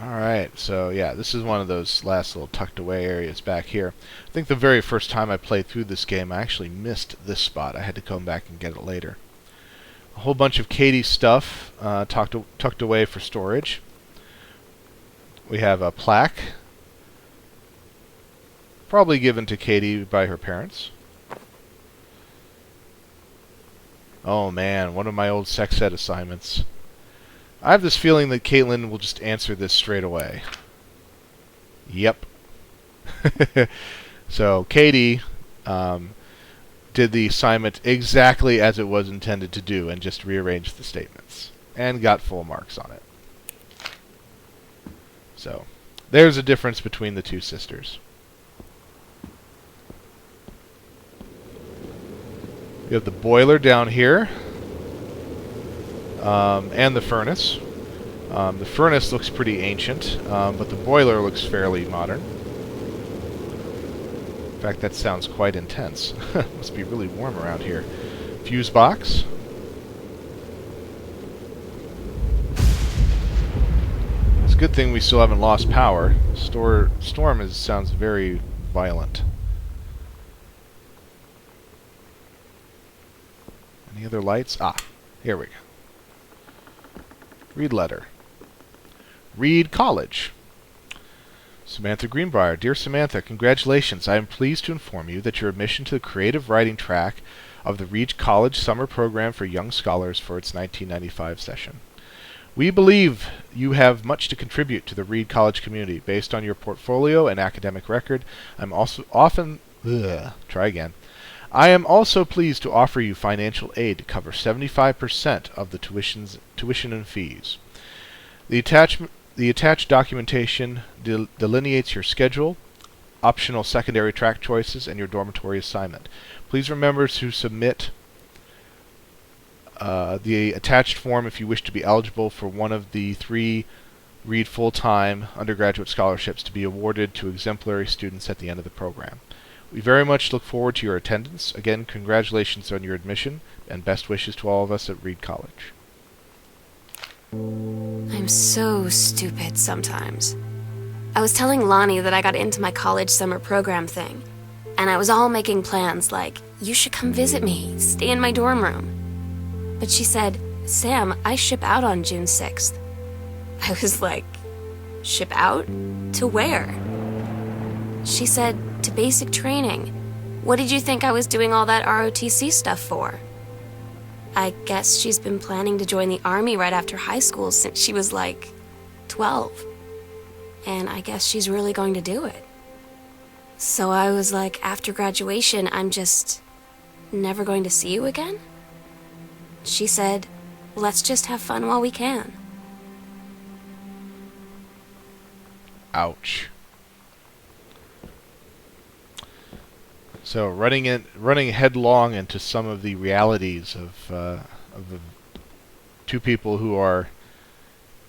Alright, so yeah, this is one of those last little tucked away areas back here. I think the very first time I played through this game, I actually missed this spot. I had to come back and get it later. A whole bunch of Katie's stuff tucked away for storage. We have a plaque, probably given to Katie by her parents. Oh man, one of my old sex ed assignments. I have this feeling that Caitlin will just answer this straight away. Yep. So Katie did the assignment exactly as it was intended to do and just rearranged the statements and got full marks on it. So there's a difference between the two sisters. We have the boiler down here. And the furnace. The furnace looks pretty ancient, but the boiler looks fairly modern. In fact, that sounds quite intense. Must be really warm around here. Fuse box. It's a good thing we still haven't lost power. Storm sounds very violent. Any other lights? Ah, here we go. Read letter. Read College. Samantha Greenbrier. Dear Samantha, congratulations. I am pleased to inform you that your admission to the creative writing track of the Reed College Summer Program for Young Scholars for its 1995 session. We believe you have much to contribute to the Reed College community based on your portfolio and academic record. I am also pleased to offer you financial aid to cover 75% of the tuition and fees. The attached documentation delineates your schedule, optional secondary track choices, and your dormitory assignment. Please remember to submit the attached form if you wish to be eligible for one of the 3 Reed full-time undergraduate scholarships to be awarded to exemplary students at the end of the program. We very much look forward to your attendance. Again, congratulations on your admission, and best wishes to all of us at Reed College. I'm so stupid sometimes. I was telling Lonnie that I got into my college summer program thing, and I was all making plans like, you should come visit me, stay in my dorm room. But she said, Sam, I ship out on June 6th. I was like, ship out? To where? She said, to basic training. What did you think I was doing all that ROTC stuff for? I guess she's been planning to join the Army right after high school since she was like 12. And I guess she's really going to do it. So I was like, after graduation, I'm just never going to see you again? She said, let's just have fun while we can. Ouch. So running headlong into some of the realities of the two people who are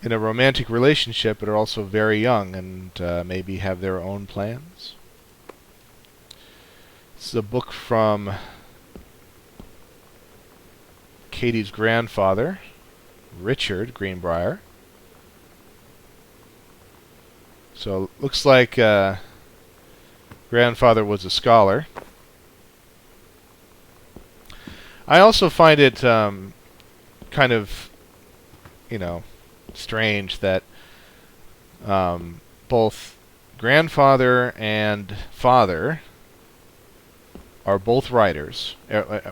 in a romantic relationship but are also very young and maybe have their own plans. This is a book from Katie's grandfather, Richard Greenbrier. So it looks like grandfather was a scholar. I also find it kind of, strange that both grandfather and father are both writers.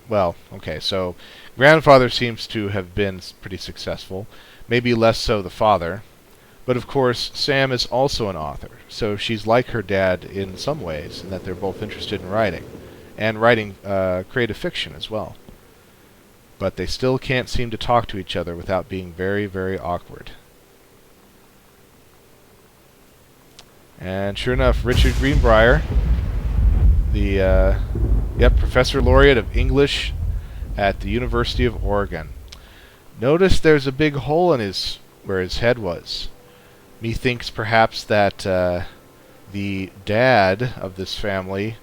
Well, okay, so grandfather seems to have been pretty successful, maybe less so the father. But of course, Sam is also an author, so she's like her dad in some ways, in that they're both interested in writing, and writing creative fiction as well. But they still can't seem to talk to each other without being very, very awkward. And sure enough, Richard Greenbrier, the Professor Laureate of English at the University of Oregon. Notice there's a big hole in where his head was. Methinks perhaps that the dad of this family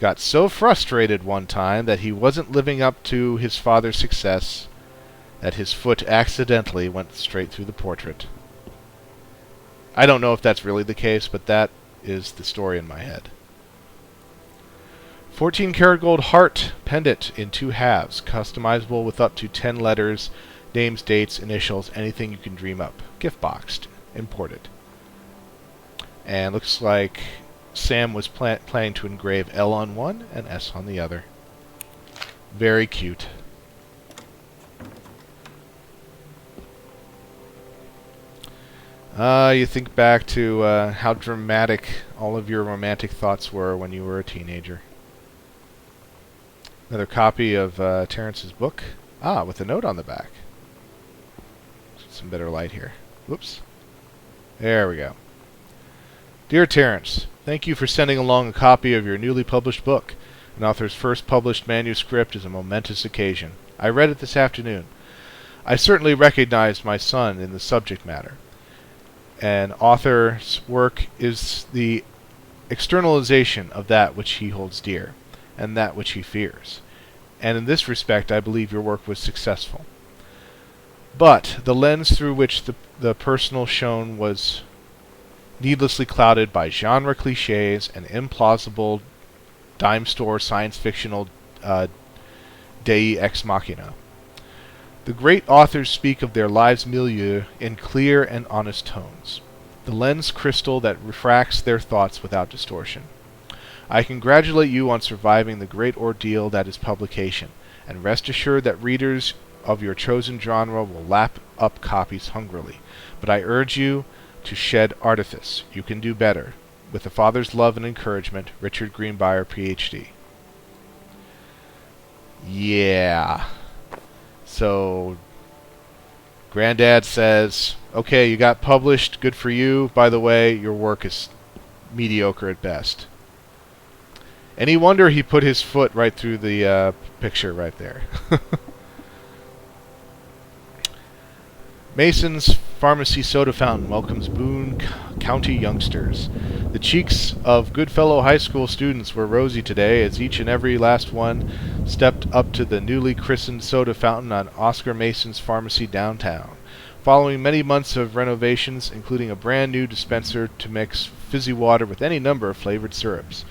got so frustrated one time that he wasn't living up to his father's success that his foot accidentally went straight through the portrait. I don't know if that's really the case, but that is the story in my head. 14 karat gold heart pendant in 2 halves, customizable with up to 10 letters, names, dates, initials, anything you can dream up. Gift boxed, imported. And looks like Sam was planning to engrave L on one and S on the other. Very cute. You think back to how dramatic all of your romantic thoughts were when you were a teenager. Another copy of Terrence's book. Ah, with a note on the back. Some better light here. Whoops. There we go. Dear Terrence, thank you for sending along a copy of your newly published book. An author's first published manuscript is a momentous occasion. I read it this afternoon. I certainly recognized my son in the subject matter. An author's work is the externalization of that which he holds dear, and that which he fears. And in this respect, I believe your work was successful. But the lens through which the personal shone was needlessly clouded by genre cliches and implausible dime store science fictional Dei ex machina. The great authors speak of their lives' milieu in clear and honest tones, the lens crystal that refracts their thoughts without distortion. I congratulate you on surviving the great ordeal that is publication, and rest assured that readers of your chosen genre will lap up copies hungrily. But I urge you to shed artifice. You can do better. With a father's love and encouragement, Richard Greenbrier, Ph.D. Yeah. So, Granddad says, okay, you got published, good for you. By the way, your work is mediocre at best. Any wonder he put his foot right through the picture right there. Mason's Pharmacy Soda Fountain welcomes Boone County youngsters. The cheeks of Goodfellow High School students were rosy today as each and every last one stepped up to the newly christened soda fountain on Oscar Mason's Pharmacy downtown. Following many months of renovations, including a brand new dispenser to mix fizzy water with any number of flavored syrups,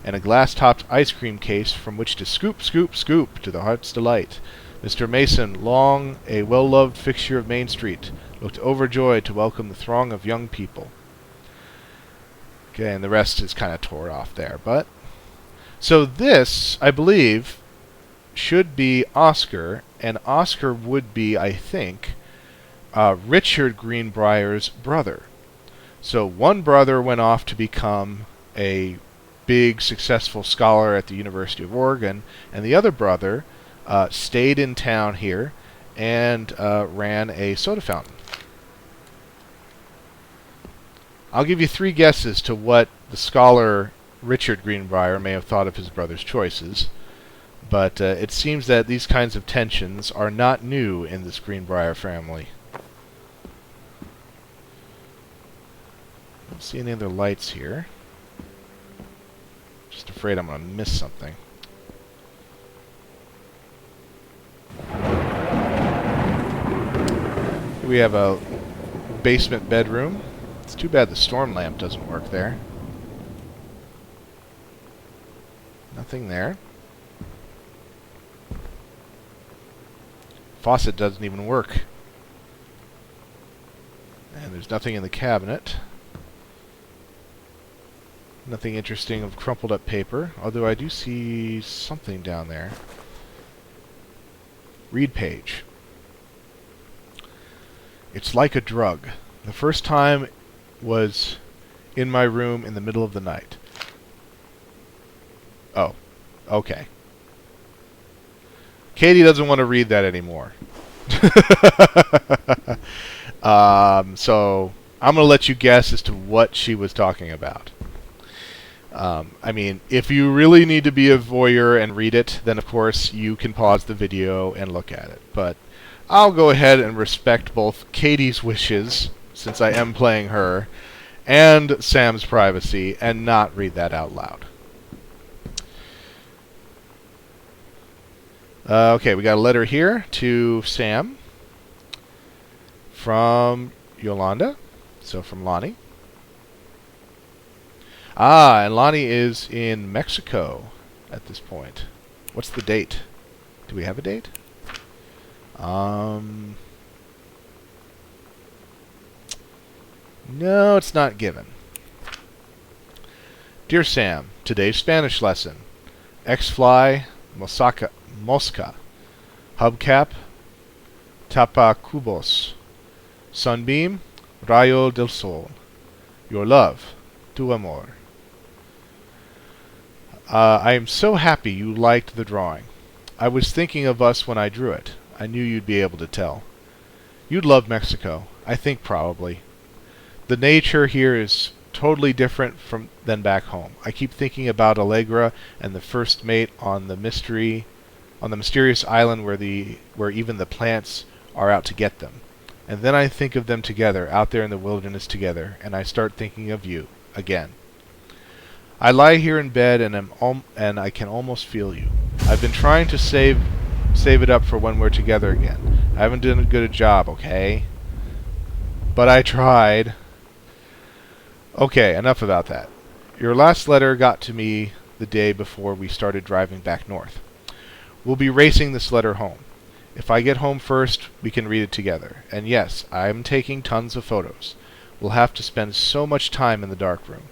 and a glass-topped ice cream case from which to scoop, scoop, scoop to the heart's delight, Mr. Mason, long a well-loved fixture of Main Street, looked overjoyed to welcome the throng of young people. Okay, and the rest is kind of tore off there, but... So this, I believe, should be Oscar, and Oscar would be, I think, Richard Greenbrier's brother. So one brother went off to become a big, successful scholar at the University of Oregon, and the other brother stayed in town here and ran a soda fountain. I'll give you 3 guesses to what the scholar Richard Greenbrier may have thought of his brother's choices, but it seems that these kinds of tensions are not new in this Greenbrier family. I don't see any other lights here. Just afraid I'm going to miss something. Here we have a basement bedroom. It's too bad the storm lamp doesn't work there. Nothing there. Faucet doesn't even work. And there's nothing in the cabinet. Nothing interesting of crumpled up paper, although I do see something down there. Read page. It's like a drug. The first time was in my room in the middle of the night. Oh, okay. Katie doesn't want to read that anymore. So I'm going to let you guess as to what she was talking about. I mean, if you really need to be a voyeur and read it, then of course you can pause the video and look at it. But I'll go ahead and respect both Katie's wishes, since I am playing her, and Sam's privacy, and not read that out loud. Okay, we got a letter here to Sam from Yolanda, so from Lonnie. Ah, and Lonnie is in Mexico at this point. What's the date? Do we have a date? No, it's not given. Dear Sam, today's Spanish lesson. X-Fly, Mosca. Hubcap, Tapacubos. Sunbeam, Rayo del Sol. Your love, tu amor. I am so happy you liked the drawing. I was thinking of us when I drew it. I knew you'd be able to tell. You'd love Mexico. I think probably. The nature here is totally different than back home. I keep thinking about Allegra and the first mate on the mysterious island where even the plants are out to get them. And then I think of them together, out there in the wilderness together, and I start thinking of you again. I lie here in bed and I can almost feel you. I've been trying to save it up for when we're together again. I haven't done a good job, okay? But I tried. Okay, enough about that. Your last letter got to me the day before we started driving back north. We'll be racing this letter home. If I get home first, we can read it together. And yes, I'm taking tons of photos. We'll have to spend so much time in the dark room. ...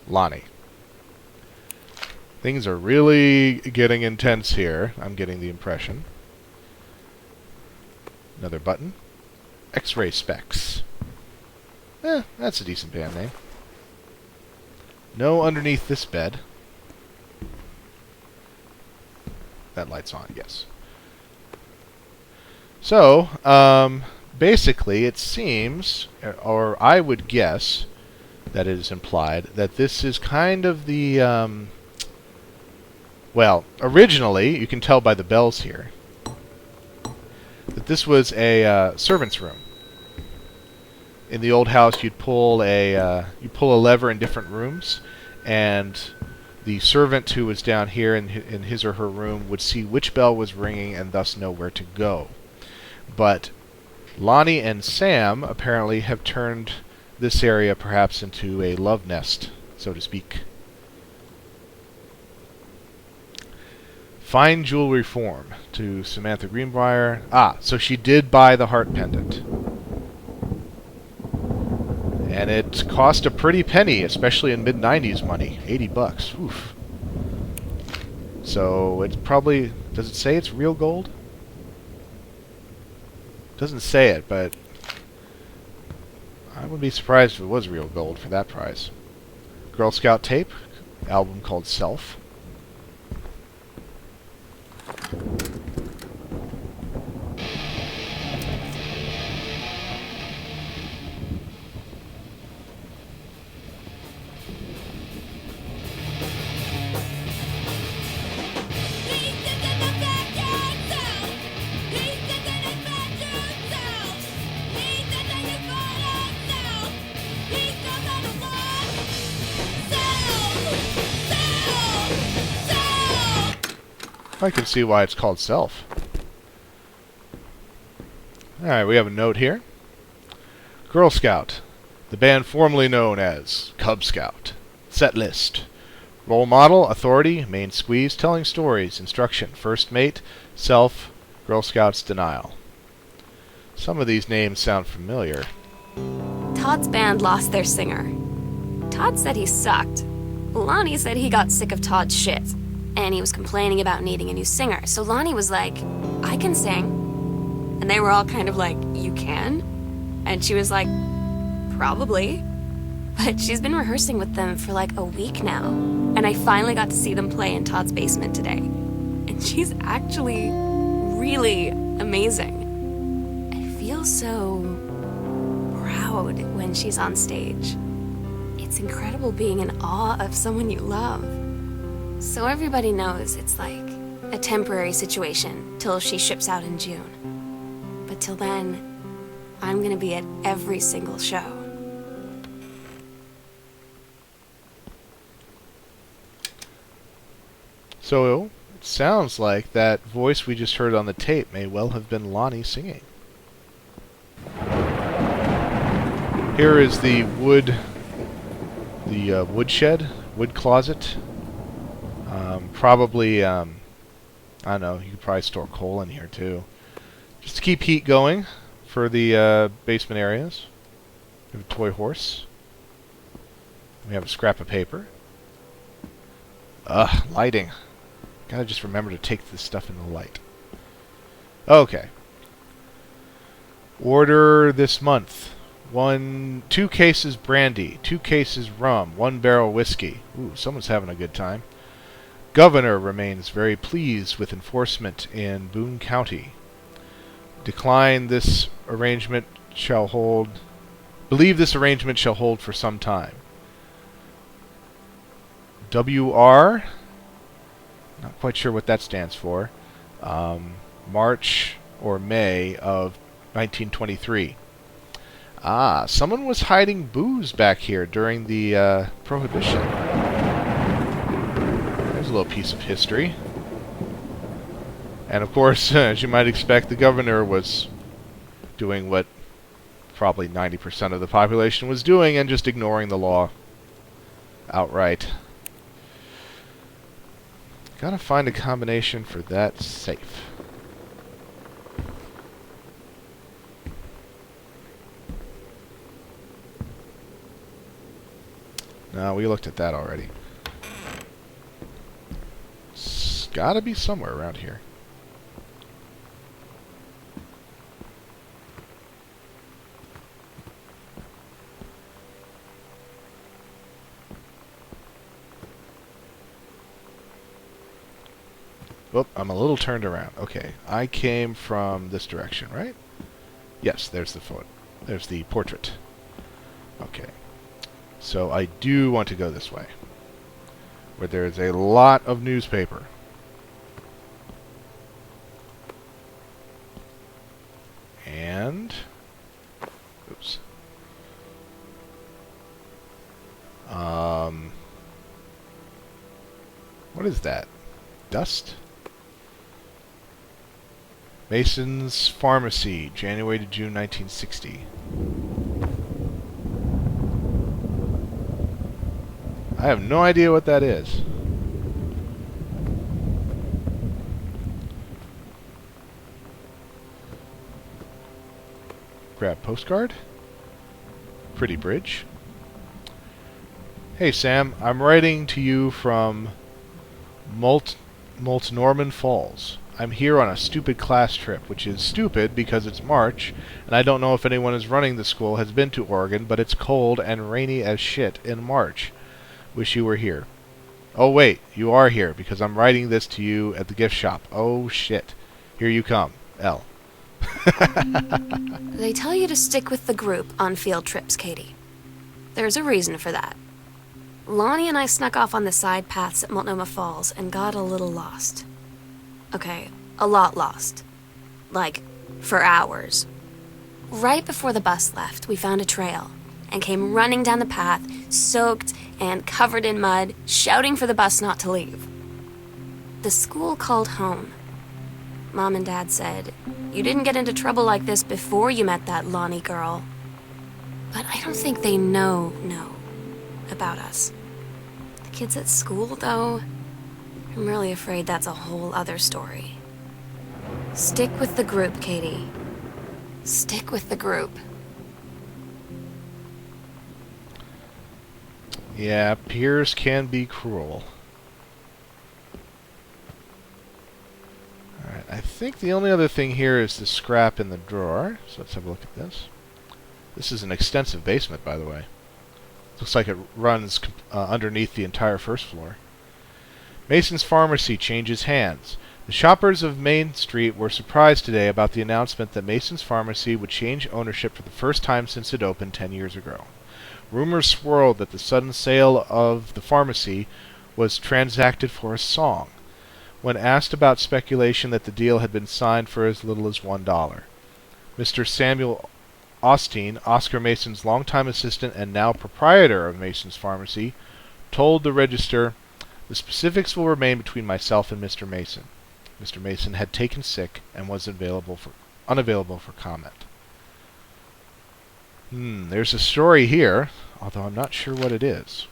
Lonnie. Things are really getting intense here. I'm getting the impression. Another button. X-Ray Specs. That's a decent band name. No underneath this bed. That light's on, yes. So, basically, it seems, or I would guess, that it is implied, that this is kind of the, well, originally, you can tell by the bells here, that this was a servant's room. In the old house, you'd pull a lever in different rooms, and the servant who was down here in his or her room would see which bell was ringing and thus know where to go. But Lonnie and Sam apparently have turned this area perhaps into a love nest, so to speak. Fine jewelry form to Samantha Greenbrier. Ah, so she did buy the heart pendant. And it cost a pretty penny, especially in mid-90s money. $80. Oof. So it's probably... Does it say it's real gold? Doesn't say it, but I wouldn't be surprised if it was real gold for that price. Girl Scout tape, album called Self. I can see why it's called Self. Alright, we have a note here. Girl Scout, the band formerly known as Cub Scout. Set list. Role model, authority, main squeeze, telling stories, instruction, first mate, self, Girl Scouts, denial. Some of these names sound familiar. Todd's band lost their singer. Todd said he sucked. Lonnie said he got sick of Todd's shit, and he was complaining about needing a new singer. So Lonnie was like, I can sing. And they were all kind of like, you can? And she was like, probably. But she's been rehearsing with them for like a week now. And I finally got to see them play in Todd's basement today. And she's actually really amazing. I feel so proud when she's on stage. It's incredible being in awe of someone you love. So everybody knows it's like a temporary situation till she ships out in June. But till then, I'm gonna be at every single show. So, it sounds like that voice we just heard on the tape may well have been Lonnie singing. Here is the wood woodshed, wood closet. Probably, I don't know, you could probably store coal in here too. Just to keep heat going for the basement areas. We have a toy horse. We have a scrap of paper. Lighting. Gotta just remember to take this stuff in the light. Okay. Order this month. 2 cases brandy, 2 cases rum, 1 barrel whiskey. Ooh, someone's having a good time. Governor remains very pleased with enforcement in Boone County. Decline this arrangement shall hold. Believe this arrangement shall hold for some time. WR. Not quite sure what that stands for. March or May of 1923. Someone was hiding booze back here during the Prohibition. There's a little piece of history. And of course, as you might expect, the governor was doing what probably 90% of the population was doing and just ignoring the law outright. Gotta find a combination for that safe. No, we looked at that already. It's gotta be somewhere around here. Oh, I'm a little turned around. Okay, I came from this direction, right? Yes, there's the photo. There's the portrait. Okay. So I do want to go this way, where there is a lot of newspaper. And... oops. What is that? Dust? Mason's Pharmacy, January to June 1960. I have no idea what that is. Grab postcard. Pretty bridge. Hey Sam, I'm writing to you from Norman Falls. I'm here on a stupid class trip, which is stupid because it's March, and I don't know if anyone is running the school has been to Oregon, but it's cold and rainy as shit in March. Wish you were here. Oh wait, you are here, because I'm writing this to you at the gift shop. Oh shit. Here you come. L. They tell you to stick with the group on field trips, Katie. There's a reason for that. Lonnie and I snuck off on the side paths at Multnomah Falls and got a little lost. Okay, a lot lost. Like, for hours. Right before the bus left, we found a trail and came running down the path, soaked and covered in mud, shouting for the bus not to leave. The school called home. Mom and Dad said, "You didn't get into trouble like this before you met that Lonnie girl." But I don't think they know about us. The kids at school, though, I'm really afraid that's a whole other story. Stick with the group, Katie. Stick with the group. Yeah, peers can be cruel. Alright, I think the only other thing here is the scrap in the drawer. So let's have a look at this. This is an extensive basement, by the way. Looks like it runs underneath the entire first floor. Mason's Pharmacy changes hands. The shoppers of Main Street were surprised today about the announcement that Mason's Pharmacy would change ownership for the first time since it opened 10 years ago. Rumors swirled that the sudden sale of the pharmacy was transacted for a song. When asked about speculation that the deal had been signed for as little as $1, Mr. Samuel Osteen, Oscar Mason's longtime assistant and now proprietor of Mason's Pharmacy, told the Register, "The specifics will remain between myself and Mr. Mason." Mr. Mason had taken sick and was unavailable for comment. There's a story here, although I'm not sure what it is.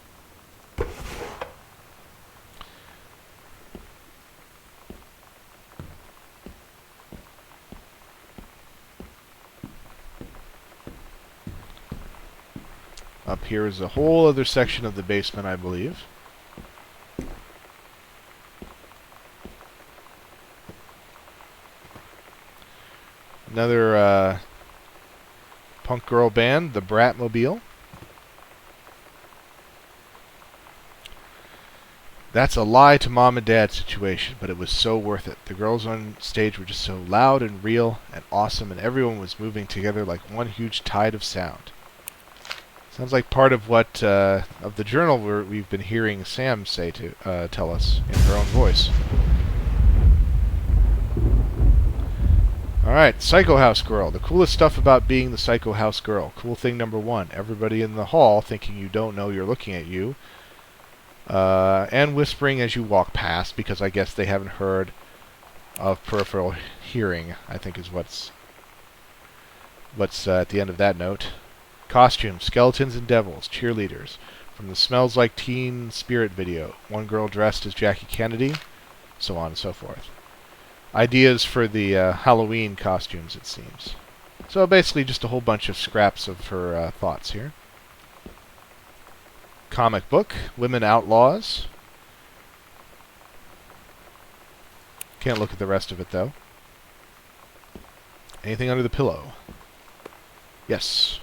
Up here is a whole other section of the basement, I believe. Another punk girl band, the Bratmobile. That's a lie to mom and dad situation, but it was so worth it. The girls on stage were just so loud and real and awesome, and everyone was moving together like one huge tide of sound. Sounds like part of what of the journal we've been hearing Sam say to tell us in her own voice. Alright, Psycho House Girl. The coolest stuff about being the Psycho House Girl. Cool thing number 1. Everybody in the hall thinking you don't know you're looking at you. And whispering as you walk past, because I guess they haven't heard of peripheral hearing, I think is what's at the end of that note. Costumes, skeletons and devils, cheerleaders. From the Smells Like Teen Spirit video. One girl dressed as Jackie Kennedy, so on and so forth. Ideas for the Halloween costumes, it seems. So basically just a whole bunch of scraps of her thoughts here. Comic book, Women Outlaws. Can't look at the rest of it, though. Anything under the pillow? Yes.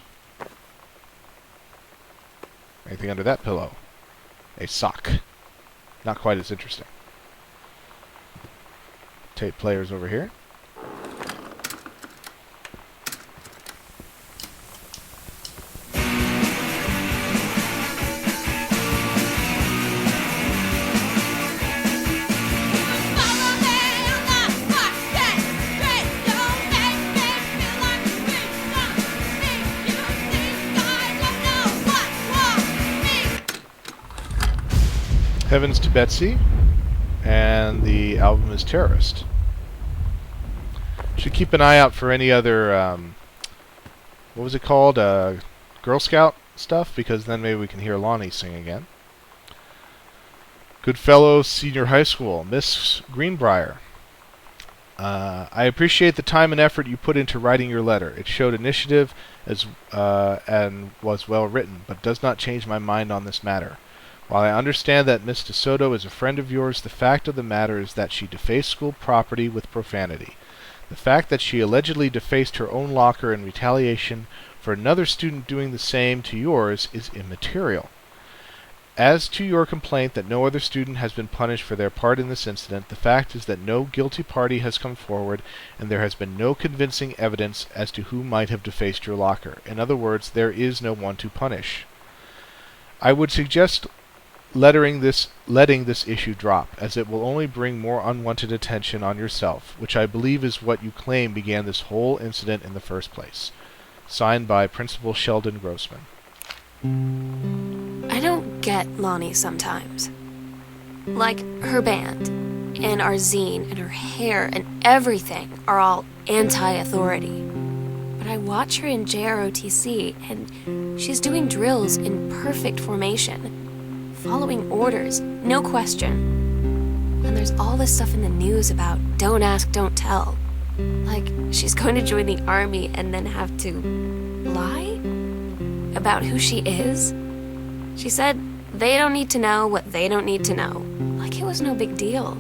Anything under that pillow? A sock. Not quite as interesting. Tape players over here. Heavens to Betsy, and the album is Terrorist. Should keep an eye out for any other, what was it called, Girl Scout stuff, because then maybe we can hear Lonnie sing again. Goodfellow Senior High School, Miss Greenbrier. I appreciate the time and effort you put into writing your letter. It showed initiative and was well written, but does not change my mind on this matter. While I understand that Miss DeSoto is a friend of yours, the fact of the matter is that she defaced school property with profanity. The fact that she allegedly defaced her own locker in retaliation for another student doing the same to yours is immaterial. As to your complaint that no other student has been punished for their part in this incident, the fact is that no guilty party has come forward, and there has been no convincing evidence as to who might have defaced your locker. In other words, there is no one to punish. I would suggest letting this issue drop, as it will only bring more unwanted attention on yourself, which I believe is what you claim began this whole incident in the first place. Signed by Principal Sheldon Grossman. I don't get Lonnie sometimes. Like, her band, and our zine, and her hair, and everything are all anti-authority. But I watch her in JROTC, and she's doing drills in perfect formation. Following orders, no question. And there's all this stuff in the news about don't ask, don't tell. Like, she's going to join the army and then have to lie? About who she is? She said they don't need to know what they don't need to know. Like it was no big deal.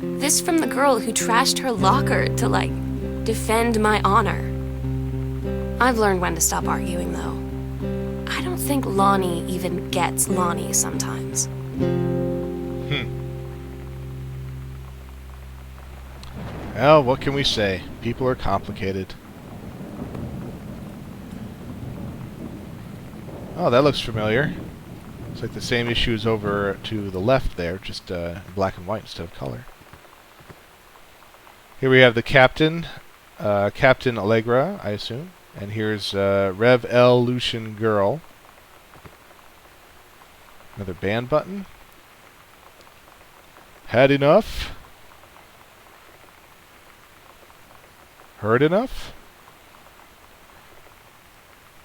This from the girl who trashed her locker to, like, defend my honor. I've learned when to stop arguing, though. I don't think Lonnie even gets Lonnie sometimes. Well, what can we say? People are complicated. Oh, that looks familiar. It's like the same issues over to the left there, just black and white instead of color. Here we have the captain, Captain Allegra, I assume. And here's Rev L. Lucian Girl. Another band button. Had enough? Heard enough?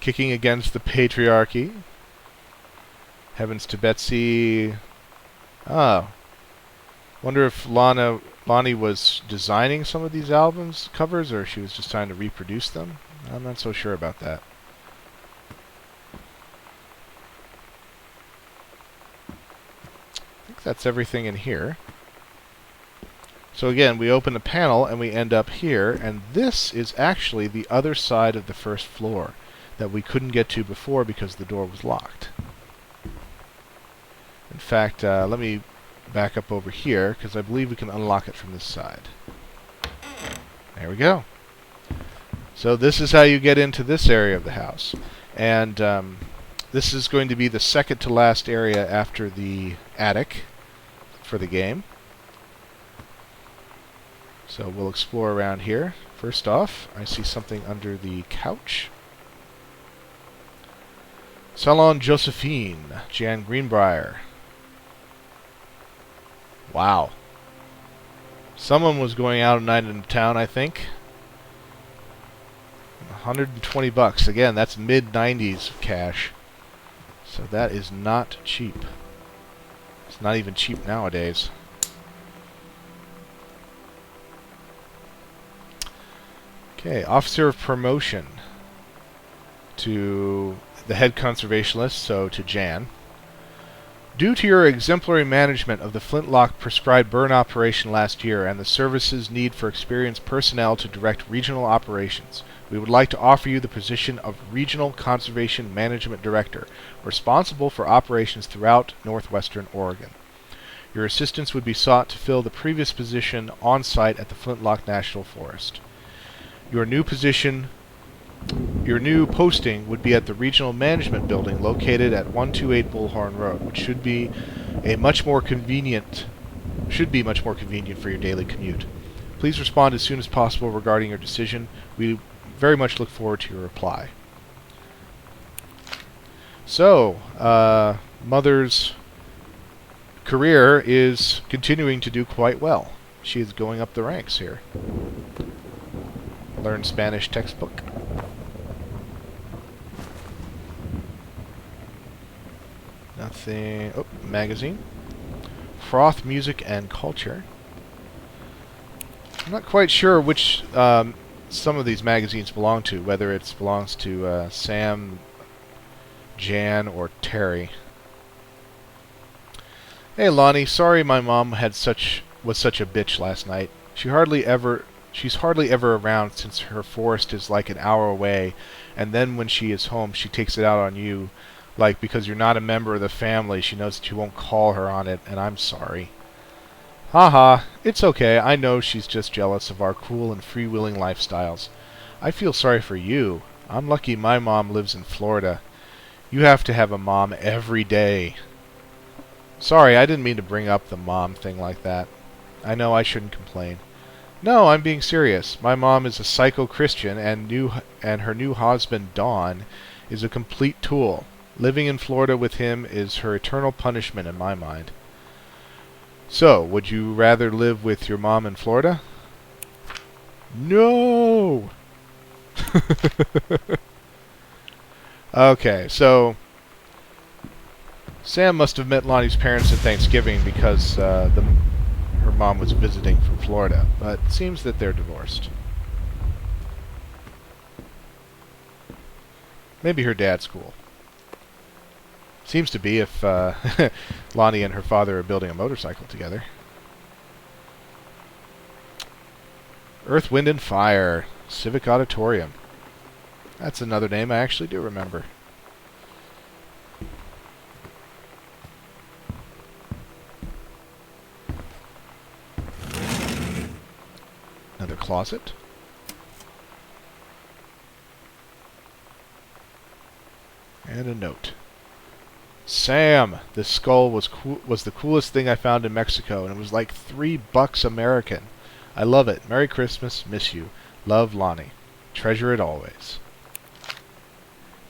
Kicking against the patriarchy. Heavens to Betsy. Oh. Wonder if Lonnie was designing some of these albums covers, or she was just trying to reproduce them. I'm not so sure about that. I think that's everything in here. So again, we open the panel and we end up here, and this is actually the other side of the first floor that we couldn't get to before because the door was locked. In fact, let me back up over here, because I believe we can unlock it from this side. There we go. So this is how you get into this area of the house. And this is going to be the second to last area after the attic for the game. So we'll explore around here. First off, I see something under the couch. Salon Josephine, Jan Greenbrier. Wow. Someone was going out at night in town, I think. 120 bucks. Again, that's mid-90s cash. So that is not cheap. It's not even cheap nowadays. Okay, Officer of Promotion to the head conservationist, so to Jan. Due to your exemplary management of the Flintlock prescribed burn operation last year and the service's need for experienced personnel to direct regional operations, we would like to offer you the position of Regional Conservation Management Director, responsible for operations throughout northwestern Oregon. Your assistance would be sought to fill the previous position on site at the Flintlock National Forest. Your new posting would be at the Regional Management Building located at 128 Bullhorn Road, which should be much more convenient for your daily commute. Please respond as soon as possible regarding your decision. We very much look forward to your reply. So, Mother's career is continuing to do quite well. She is going up the ranks here. Learn Spanish textbook. Nothing. Oh, magazine. Froth, Music, and Culture. I'm not quite sure which some of these magazines belong to, whether it belongs to Sam, Jan, or Terry. Hey Lonnie, sorry my mom was such a bitch last night. She's hardly ever around since her forest is like an hour away, and then when she is home she takes it out on you, like because you're not a member of the family she knows that you won't call her on it, and I'm sorry. Haha, it's okay, I know she's just jealous of our cool and freewheeling lifestyles. I feel sorry for you. I'm lucky my mom lives in Florida. You have to have a mom every day. Sorry, I didn't mean to bring up the mom thing like that. I know I shouldn't complain. No, I'm being serious. My mom is a psycho-Christian, and her new husband, Don, is a complete tool. Living in Florida with him is her eternal punishment in my mind. So, would you rather live with your mom in Florida? No! Okay, so Sam must have met Lonnie's parents at Thanksgiving because her mom was visiting from Florida, but it seems that they're divorced. Maybe her dad's cool. Seems to be if Lonnie and her father are building a motorcycle together. Earth, Wind, and Fire. Civic Auditorium. That's another name I actually do remember. Another closet. And a note. Sam, this skull was the coolest thing I found in Mexico, and it was like $3 American. I love it. Merry Christmas. Miss you. Love, Lonnie. Treasure it always.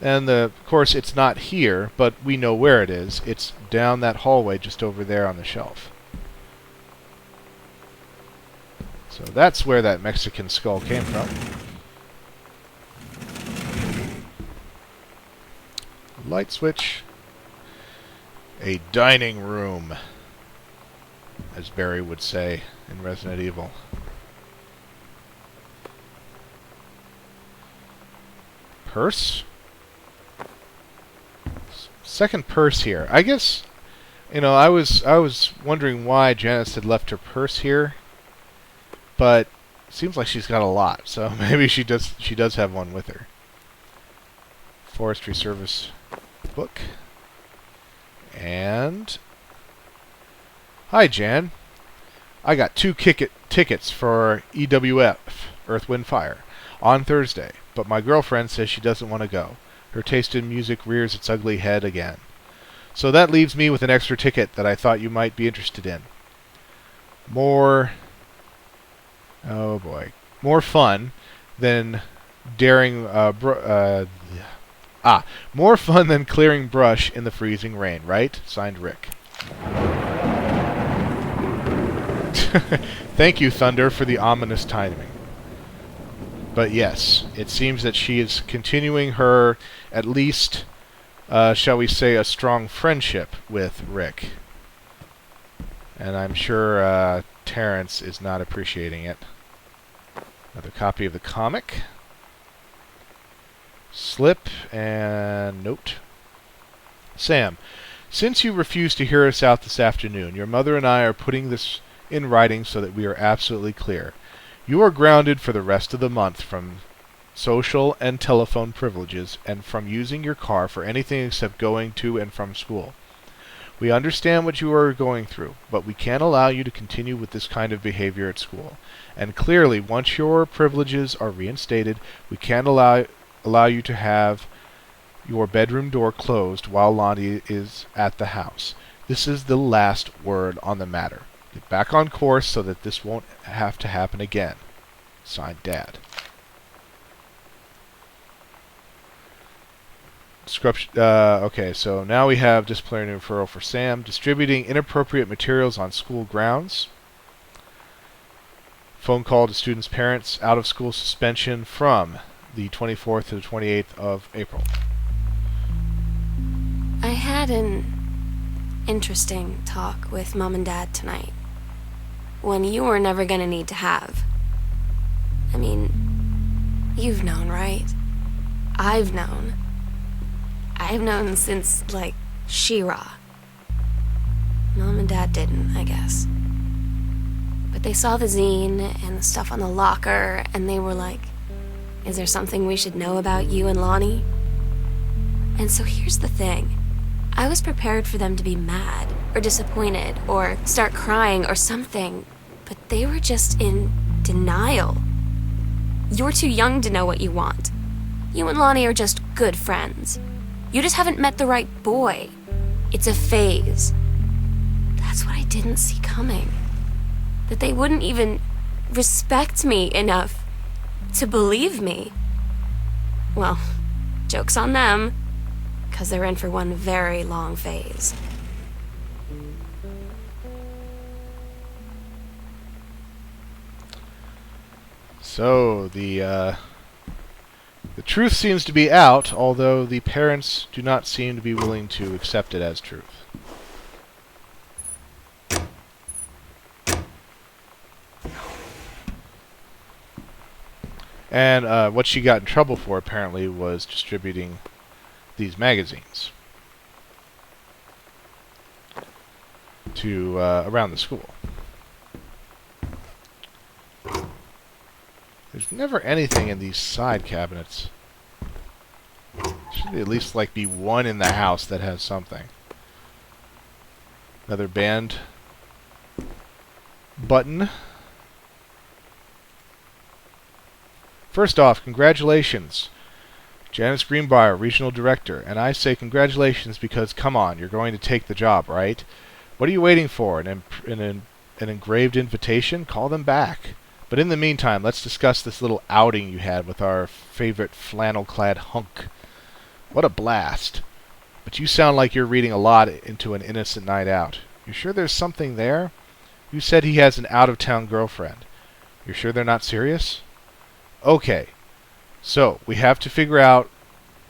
And of course, it's not here, but we know where it is. It's down that hallway just over there on the shelf. So that's where that Mexican skull came from. light switch. A dining room, as Barry would say in Resident Evil. Purse? Second purse here. I guess, I was wondering why Janice had left her purse here, but it seems like she's got a lot, so maybe she does have one with her. Forestry Service book. And hi, Jan. I got 2 tickets for EWF, Earth, Wind, Fire, on Thursday, but my girlfriend says she doesn't want to go. Her taste in music rears its ugly head again. So that leaves me with an extra ticket that I thought you might be interested in. More fun than more fun than clearing brush in the freezing rain, right? Signed, Rick. Thank you, Thunder, for the ominous timing. But yes, it seems that she is continuing her, at least, shall we say, a strong friendship with Rick. And I'm sure Terrence is not appreciating it. Another copy of the comic. Slip and note. Sam, since you refused to hear us out this afternoon, your mother and I are putting this in writing so that we are absolutely clear. You are grounded for the rest of the month from social and telephone privileges and from using your car for anything except going to and from school. We understand what you are going through, but we can't allow you to continue with this kind of behavior at school. And clearly, once your privileges are reinstated, we can't allow you to have your bedroom door closed while Lonnie is at the house. This is the last word on the matter. Get back on course so that this won't have to happen again. Signed, Dad. Okay, so now we have disciplinary referral for Sam. Distributing inappropriate materials on school grounds. Phone call to students' parents. Out of school suspension from the 24th to the 28th of April. I had an interesting talk with Mom and Dad tonight. One you were never gonna need to have. I mean, you've known, right? I've known. I've known since, like, She-Ra. Mom and Dad didn't, I guess. But they saw the zine and the stuff on the locker, and they were like, is there something we should know about you and Lonnie? And so here's the thing. I was prepared for them to be mad, or disappointed, or start crying, or something, but they were just in denial. You're too young to know what you want. You and Lonnie are just good friends. You just haven't met the right boy. It's a phase. That's what I didn't see coming. That they wouldn't even respect me enough to believe me. Well, joke's on them, 'cause they're in for one very long phase. So, the truth seems to be out, although the parents do not seem to be willing to accept it as truth. And what she got in trouble for, apparently, was distributing these magazines to around the school. There's never anything in these side cabinets. Should at least be one in the house that has something. Another band button. First off, congratulations, Janice Greenbrier, Regional Director. And I say congratulations because, come on, you're going to take the job, right? What are you waiting for? An engraved invitation? Call them back. But in the meantime, let's discuss this little outing you had with our favorite flannel-clad hunk. What a blast. But you sound like you're reading a lot into an innocent night out. You sure there's something there? You said he has an out-of-town girlfriend. You're sure they're not serious? Okay. So, we have to figure out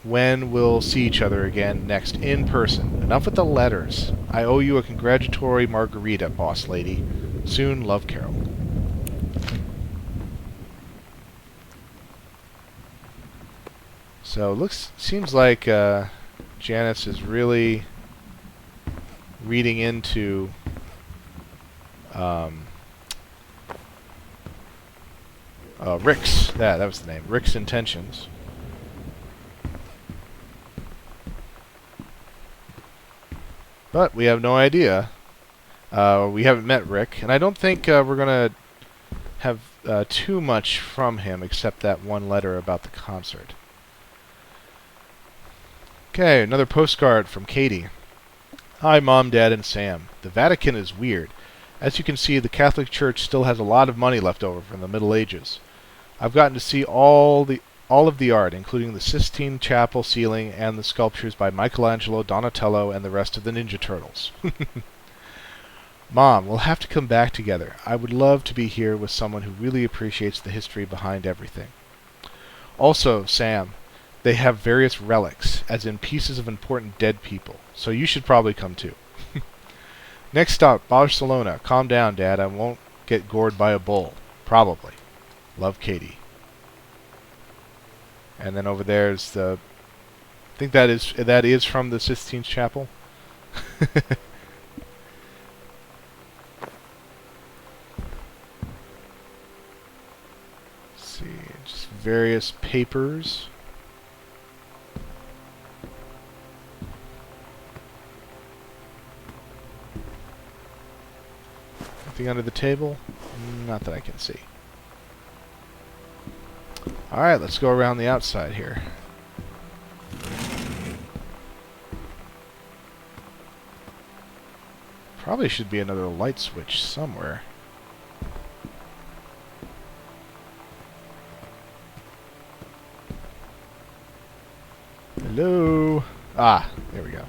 when we'll see each other again next in person. Enough with the letters. I owe you a congratulatory margarita, boss lady. Soon, love, Carol. So seems like Janice is really reading into Rick's. That was the name. Rick's intentions. But we have no idea. We haven't met Rick, and I don't think we're gonna have too much from him except that one letter about the concert. Okay, another postcard from Katie. Hi, Mom, Dad, and Sam. The Vatican is weird. As you can see, the Catholic Church still has a lot of money left over from the Middle Ages. I've gotten to see all of the art, including the Sistine Chapel ceiling and the sculptures by Michelangelo, Donatello, and the rest of the Ninja Turtles. Mom, we'll have to come back together. I would love to be here with someone who really appreciates the history behind everything. Also, Sam, they have various relics, as in pieces of important dead people, so you should probably come too. Next stop, Barcelona. Calm down, Dad. I won't get gored by a bull. Probably. Love, Katie. And then over there's the... I think that is from the Sistine Chapel. Let's see, just various papers. Anything under the table? Not that I can see. Alright, let's go around the outside here. Probably should be another light switch somewhere. Hello? Ah, there we go.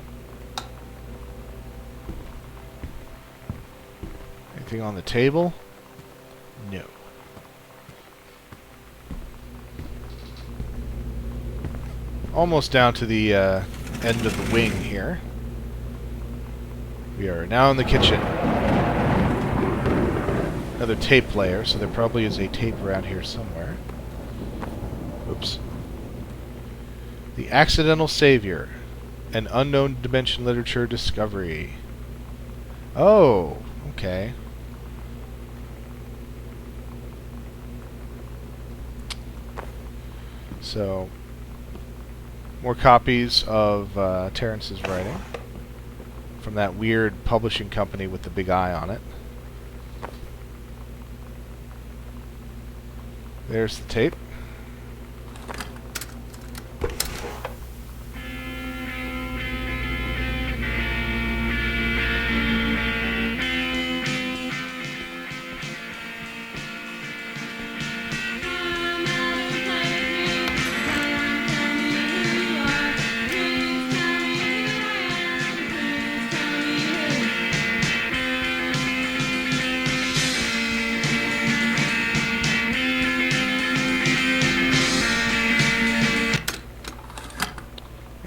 Anything on the table? No. Almost down to the end of the wing here. We are now in the kitchen. Another tape player, so there probably is a tape around here somewhere. Oops. The Accidental Savior. An unknown dimension literature discovery. Oh, okay. So, more copies of Terrence's writing from that weird publishing company with the big eye on it. There's the tape.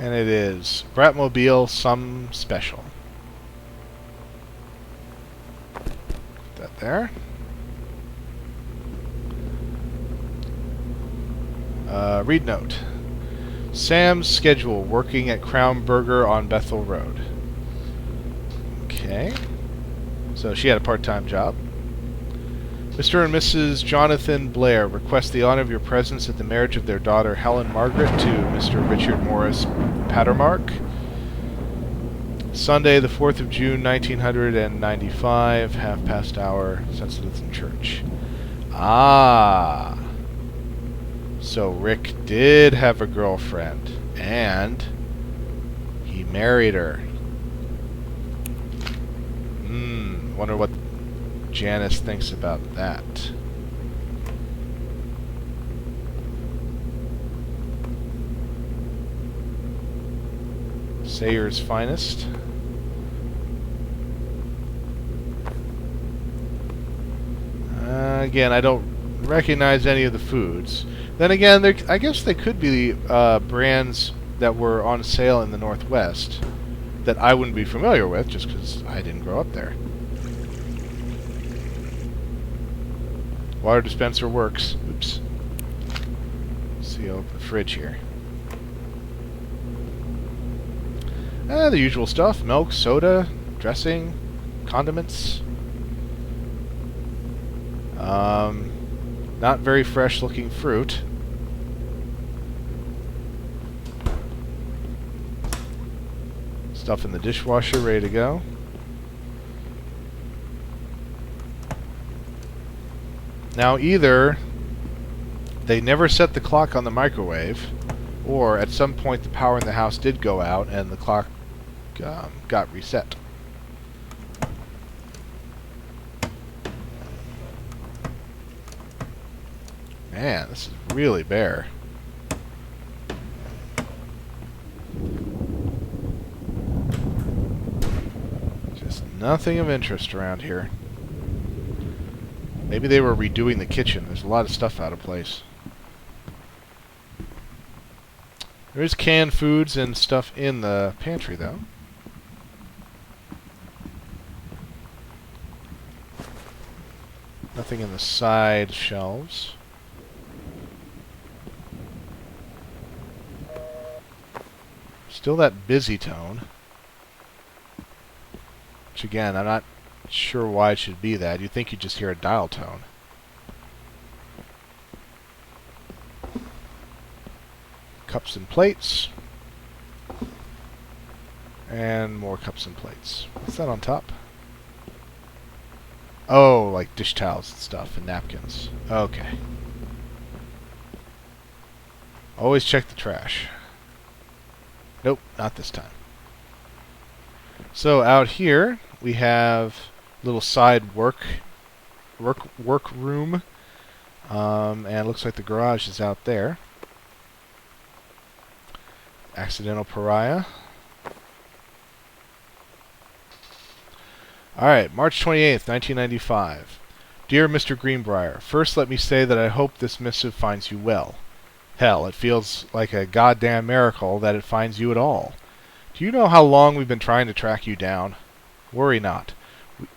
And it is Bratmobile Some Special. Put that there. Read note. Sam's schedule, working at Crown Burger on Bethel Road. Okay. So she had a part-time job. Mr. and Mrs. Jonathan Blair request the honor of your presence at the marriage of their daughter Helen Margaret to Mr. Richard Morris Pattermark. Sunday, the 4th of June, 1995, half-past hour, St. Citizen Church. Ah. So Rick did have a girlfriend, and he married her. Wonder what Janice thinks about that. Sayer's Finest. Again, I don't recognize any of the foods. Then again, I guess they could be brands that were on sale in the Northwest that I wouldn't be familiar with just because I didn't grow up there. Water dispenser works. Oops. See, open the fridge here. The usual stuff. Milk, soda, dressing, condiments. Not very fresh looking fruit. Stuff in the dishwasher ready to go. Now either they never set the clock on the microwave, or at some point the power in the house did go out and the clock got reset. Man, this is really bare. Just nothing of interest around here. Maybe they were redoing the kitchen. There's a lot of stuff out of place. There's canned foods and stuff in the pantry, though. Nothing in the side shelves. Still that busy tone. Which, again, I'm not sure why it should be that. You'd think you'd just hear a dial tone. Cups and plates. And more cups and plates. What's that on top? Oh, like dish towels and stuff and napkins. Okay. Always check the trash. Nope, not this time. So out here we have a little side work room, and it looks like the garage is out there. Accidental Pariah. Alright, March 28th, 1995. Dear Mr. Greenbrier, first let me say that I hope this missive finds you well. Hell, it feels like a goddamn miracle that it finds you at all. Do you know how long we've been trying to track you down? Worry not.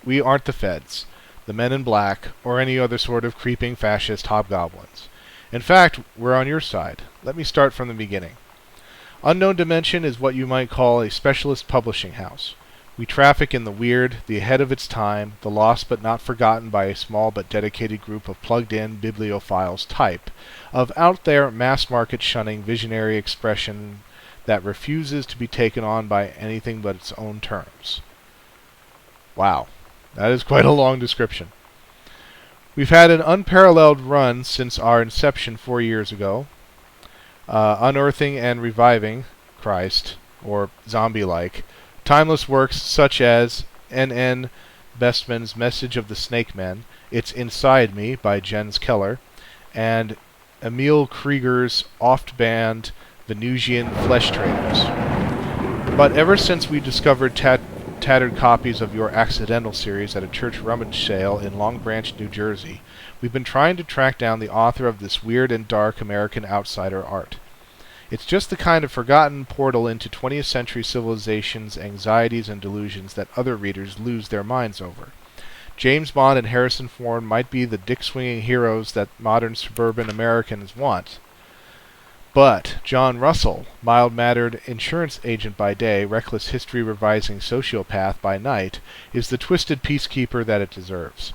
We aren't the feds, the men in black, or any other sort of creeping fascist hobgoblins. In fact, we're on your side. Let me start from the beginning. Unknown Dimension is what you might call a specialist publishing house. We traffic in the weird, the ahead of its time, the lost but not forgotten by a small but dedicated group of plugged-in bibliophiles type of out-there mass-market shunning visionary expression that refuses to be taken on by anything but its own terms. Wow, that is quite a long description. We've had an unparalleled run since our inception 4 years ago, unearthing and reviving Christ, or zombie-like, timeless works such as N.N. Bestman's Message of the Snake Men, It's Inside Me by Jens Keller, and Emil Krieger's oft-banned Venusian Flesh Traders. But ever since we discovered tattered copies of your Accidental series at a church rummage sale in Long Branch, New Jersey, we've been trying to track down the author of this weird and dark American outsider art. It's just the kind of forgotten portal into 20th century civilization's anxieties and delusions that other readers lose their minds over. James Bond and Harrison Ford might be the dick-swinging heroes that modern suburban Americans want. But John Russell, mild-mannered insurance agent by day, reckless history-revising sociopath by night, is the twisted peacekeeper that it deserves.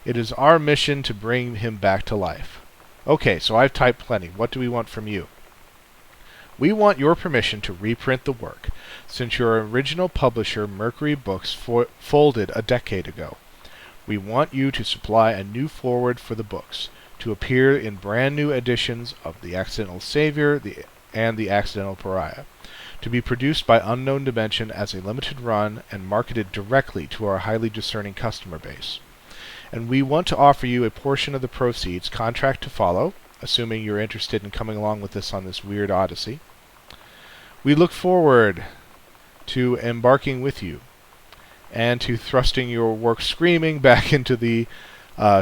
It is our mission to bring him back to life. Okay, so I've typed plenty. What do we want from you? We want your permission to reprint the work, since your original publisher, Mercury Books, folded a decade ago. We want you to supply a new foreword for the books, to appear in brand new editions of The Accidental Savior and The Accidental Pariah, to be produced by Unknown Dimension as a limited run and marketed directly to our highly discerning customer base. And we want to offer you a portion of the proceeds, contract to follow, assuming you're interested in coming along with us on this weird odyssey. We look forward to embarking with you, and to thrusting your work screaming back into the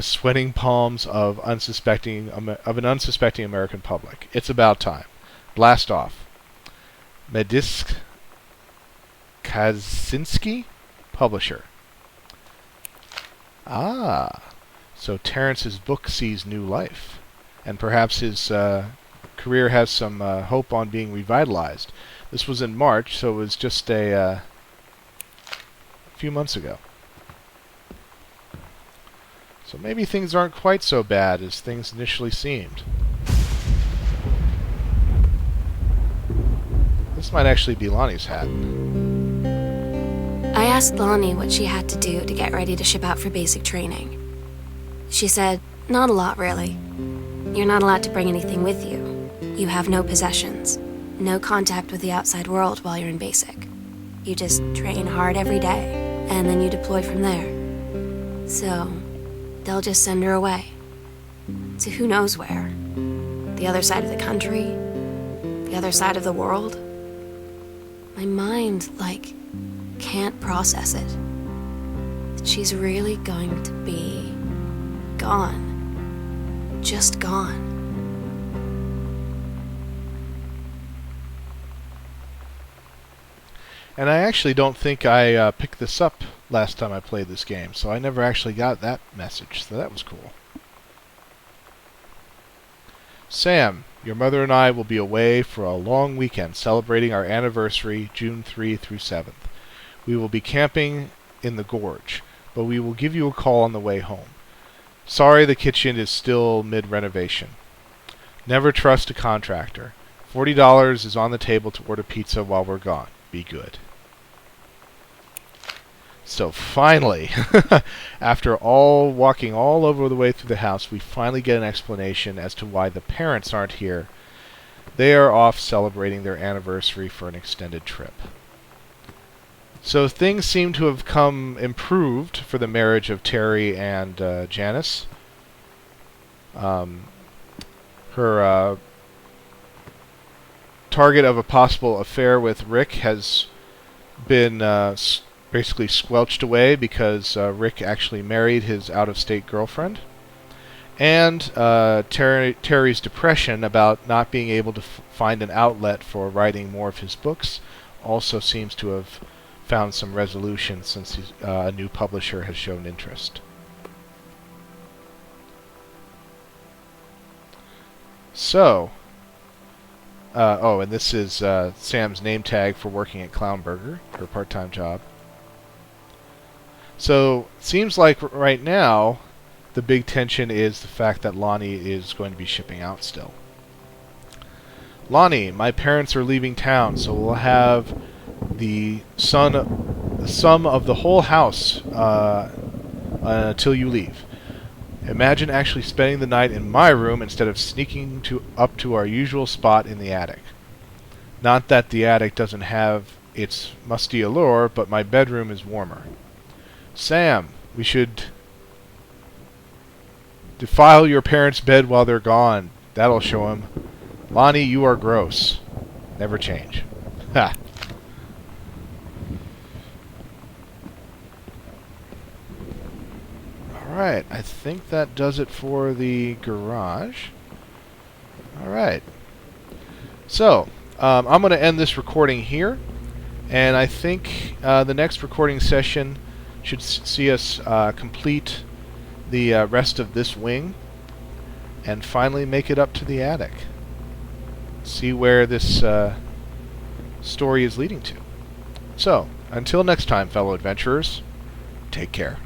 sweating palms of an unsuspecting American public. It's about time. Blast off. Medisk Kaczynski, publisher. Ah, so Terrence's book sees new life, and perhaps his career has some hope on being revitalized. This was in March, so it was just a few months ago. So maybe things aren't quite so bad as things initially seemed. This might actually be Lonnie's hat. I asked Lonnie what she had to do to get ready to ship out for basic training. She said, not a lot, really. You're not allowed to bring anything with you. You have no possessions, no contact with the outside world while you're in basic. You just train hard every day, and then you deploy from there. So, they'll just send her away. To who knows where. The other side of the country? The other side of the world? My mind, can't process it. That she's really going to be gone. Just gone. And I actually don't think I picked this up last time I played this game, so I never actually got that message, so that was cool. Sam, your mother and I will be away for a long weekend celebrating our anniversary, June 3 through 7th. We will be camping in the gorge, but we will give you a call on the way home. Sorry the kitchen is still mid-renovation. Never trust a contractor. $40 is on the table to order pizza while we're gone. Be good. So finally, after walking all over the way through the house, we finally get an explanation as to why the parents aren't here. They are off celebrating their anniversary for an extended trip. So things seem to have come improved for the marriage of Terry and Janice. Her target of a possible affair with Rick has been basically squelched away because Rick actually married his out-of-state girlfriend. And Terry's depression about not being able to find an outlet for writing more of his books also seems to have found some resolution since a new publisher has shown interest. So, and this is Sam's name tag for working at Clownburger, her part-time job. So, seems like right now, the big tension is the fact that Lonnie is going to be shipping out still. Lonnie, my parents are leaving town, so we'll have the sum of the whole house until you leave. Imagine actually spending the night in my room instead of sneaking up to our usual spot in the attic. Not that the attic doesn't have its musty allure, but my bedroom is warmer. Sam, we should defile your parents' bed while they're gone. That'll show him. Lonnie, you are gross. Never change. Ha! Alright, I think that does it for the garage. Alright. So, I'm going to end this recording here. And I think the next recording session should see us complete the rest of this wing and finally make it up to the attic. See where this story is leading to. So, until next time, fellow adventurers, take care.